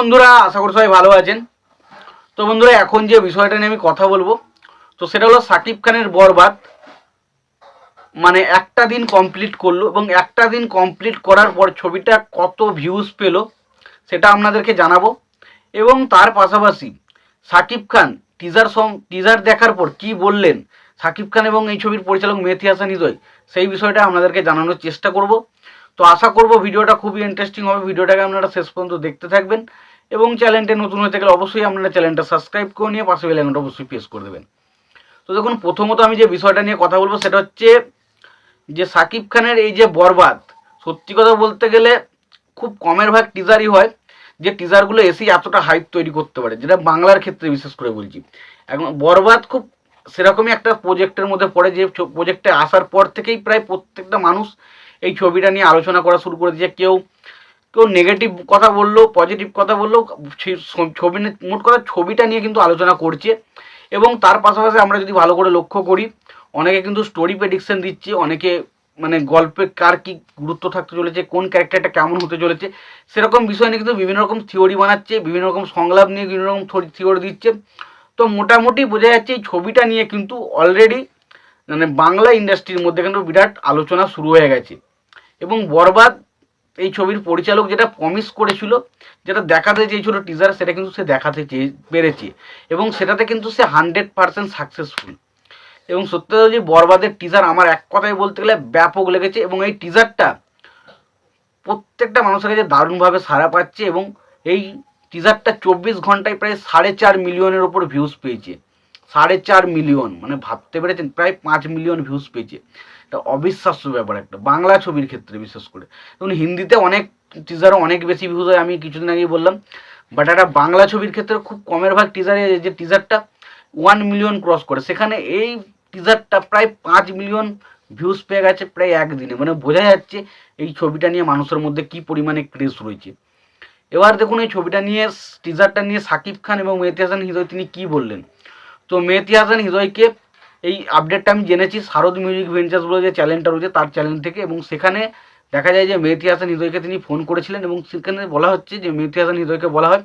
বন্ধুরা, আশা করি সবাই ভালো আছেন। তো বন্ধুরা, এখন যে বিষয়টা নিয়ে আমি কথা বলবো, তো সেটা হলো সাকিব খানের বরবাদ মানে একটা দিন কমপ্লিট করলো এবং একটা দিন কমপ্লিট করার পর ছবিটা কত ভিউজ পেল সেটা আপনাদেরকে জানাবো। এবং তার পাশাপাশি সাকিব খান টিজার দেখার পর কি বললেন সাকিব খান এবং এই ছবির পরিচালক মেহেদী হাসান হৃদয়, সেই বিষয়টা আপনাদেরকে জানানোর চেষ্টা করব। তো আশা করব ভিডিওটা খুবই ইন্টারেস্টিং হবে, ভিডিওটাকে আপনারা শেষ পর্যন্ত দেখতে থাকবেন। এবং চ্যানেলটা নতুন হয়ে থাকলে অবশ্যই আপনারা চ্যানেলটা সাবস্ক্রাইব করে নিয়ে পাশে বেল আইকনটা অবশ্যই প্রেস করে দেবেন। তো দেখুন, প্রথমত আমি যে বিষয়টা নিয়ে কথা বলবো সেটা হচ্ছে যে সাকিব খানের এই যে বরবাদ, সত্যি কথা বলতে গেলে খুব কমের ভাগ টিজারই হয় যে টিজারগুলো এসেই এতটা হাইপ তৈরি করতে পারে, যেটা বাংলার ক্ষেত্রে বিশেষ করে বলছি। এখন বরবাদ খুব সেরকমই একটা প্রজেক্টের মধ্যে পড়ে, যে প্রজেক্টে আসার পর থেকেই প্রায় প্রত্যেকটা মানুষ এই ছবিটা নিয়ে আলোচনা করা শুরু করে দিয়েছে। কেউ কেউ নেগেটিভ কথা বললো, পজিটিভ কথা বললো, ছবি মোট কথা ছবিটা নিয়ে কিন্তু আলোচনা করছে। এবং তার পাশাপাশি আমরা যদি ভালো করে লক্ষ্য করি, অনেকে কিন্তু স্টোরি প্রেডিকশন দিচ্ছে, অনেকে মানে গল্পে কার কি গুরুত্ব থাকতে চলেছে, কোন ক্যারেক্টারটা কেমন হতে চলেছে, সেরকম বিষয় নিয়ে কিন্তু বিভিন্ন রকম থিওরি বানাচ্ছে, বিভিন্ন রকম সংলাপ নিয়ে বিভিন্ন রকম থিওরি দিচ্ছে। তো মোটামুটি বোঝা যাচ্ছে এই ছবিটা নিয়ে কিন্তু অলরেডি মানে বাংলা ইন্ডাস্ট্রির মধ্যে কিন্তু বিরাট আলোচনা শুরু হয়ে গেছে। এবং বরবাদ এই ছবির পরিচালক যেটা প্রমিস করেছিল, যেটা দেখাতে চেয়েছিল টিজার, সেটা কিন্তু সে দেখাতে পেরেছে এবং সেটাতে কিন্তু সে 100% সাকসেসফুল। এবং সত্যি কথা যে বরবাদের টিজার আমার এক কথায় বলতে গেলে ব্যাপক লেগেছে। এবং এই টিজারটা প্রত্যেকটা মানুষের কাছে দারুণভাবে সাড়া পাচ্ছে। এবং এই টিজারটা 24 ঘন্টায় প্রায় 4.5 মিলিয়নের ওপর ভিউজ পেয়েছে। 4.5 মিলিয়ন, মানে ভাবতে পেরেছেন, প্রায় 5 মিলিয়ন ভিউজ পেয়েছে। এটা অবিশ্বাস্য ব্যাপার একটা বাংলা ছবির ক্ষেত্রে বিশেষ করে। এবং হিন্দিতে অনেক টিজারও অনেক বেশি ভিউজ হয়, আমি কিছুদিন আগেই বললাম। বাট একটা বাংলা ছবির ক্ষেত্রে খুব কমের ভাগ টিজারে যে টিজারটা 1 মিলিয়ন ক্রস করে, সেখানে এই টিজারটা প্রায় 5 মিলিয়ন ভিউজ পেয়ে গেছে প্রায় একদিনে। মানে বোঝা যাচ্ছে এই ছবিটা নিয়ে মানুষের মধ্যে কি পরিমাণে ক্রেজ রয়েছে। এবার দেখুন, এই ছবিটা নিয়ে টিজারটা নিয়ে সাকিব খান এবং মেহেদী হাসান হৃদয় তিনি কি বললেন। তো মেহেদী হাসান হৃদয়কে এই আপডেটটা আমি জেনেছি শারদ মিউজিক ভেঞ্চার্স বলে যে চ্যানেলটা রয়েছে তার চ্যানেল থেকে। এবং সেখানে দেখা যায় যে মেহেদী হাসান হৃদয়কে তিনি ফোন করেছিলেন এবং সেখানে বলা হচ্ছে যে মেহেদী হাসান হৃদয়কে বলা হয়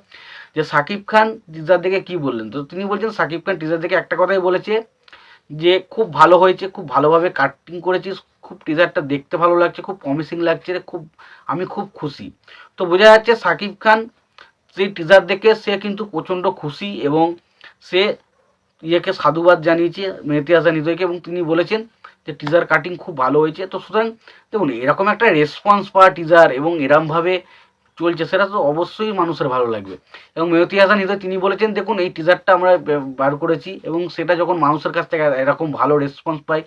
যে সাকিব খান টিজার দেখে কি বললেন। তো তিনি বলছেন সাকিব খান টিজার দেখে একটা কথাই বলেছে যে খুব ভালো হয়েছে, খুব ভালোভাবে কাটিং করেছিস, খুব টিজারটা দেখতে ভালো লাগছে, খুব প্রমিসিং লাগছে, আমি খুব খুশি। তো বোঝা যাচ্ছে সাকিব খান সেই টিজার দেখে সে কিন্তু প্রচণ্ড খুশি এবং সে ইয়েকে সাধুবাদ জানিয়েছে মেহেদী হাসান হৃদয়কে। এবং তিনি বলেছেন যে টিজার কাটিং খুব ভালো হয়েছে। তো সুতরাং দেখুন, এরকম একটা রেসপন্স পাওয়া টিজার এবং এরমভাবে চলছে, সেটা তো অবশ্যই মানুষের ভালো লাগবে। এবং মেহেদী হাসান হৃদয় তিনি বলেছেন দেখুন, এই টিজারটা আমরা বার করেছি এবং সেটা যখন মানুষের কাছ থেকে এরকম ভালো রেসপন্স পাই,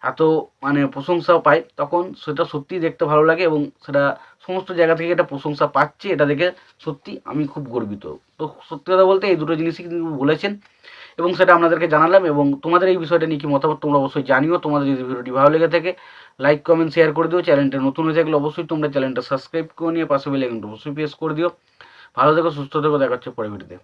এত মানে প্রশংসাও পায়, তখন সেটা সত্যিই দেখতে ভালো লাগে এবং সেটা সমস্ত জায়গা থেকে এটা প্রশংসা পাচ্ছে, এটা দেখে সত্যি আমি খুব গর্বিত। তো সত্যি কথা বলতে এই দুটো জিনিসই কিন্তু বলেছেন এবং সেটা আপনাদেরকে জানালাম। এবং তোমাদের এই বিষয়টা নিয়ে কি মতামত তোমরা অবশ্যই জানিও। তোমাদের যদি ভিডিওটি ভালো লেগে থাকে লাইক কমেন্ট শেয়ার করে দিও। চ্যানেলটা নতুন হয়ে থাকলে অবশ্যই তোমরা চ্যানেলটা সাবস্ক্রাইব করে নিয়ে পাশে বেল আইকনটা অবশ্যই প্রেস করে দিও। ভালো থেকো, সুস্থ থেকো, দেখা হচ্ছে পরের ভিডিওতে।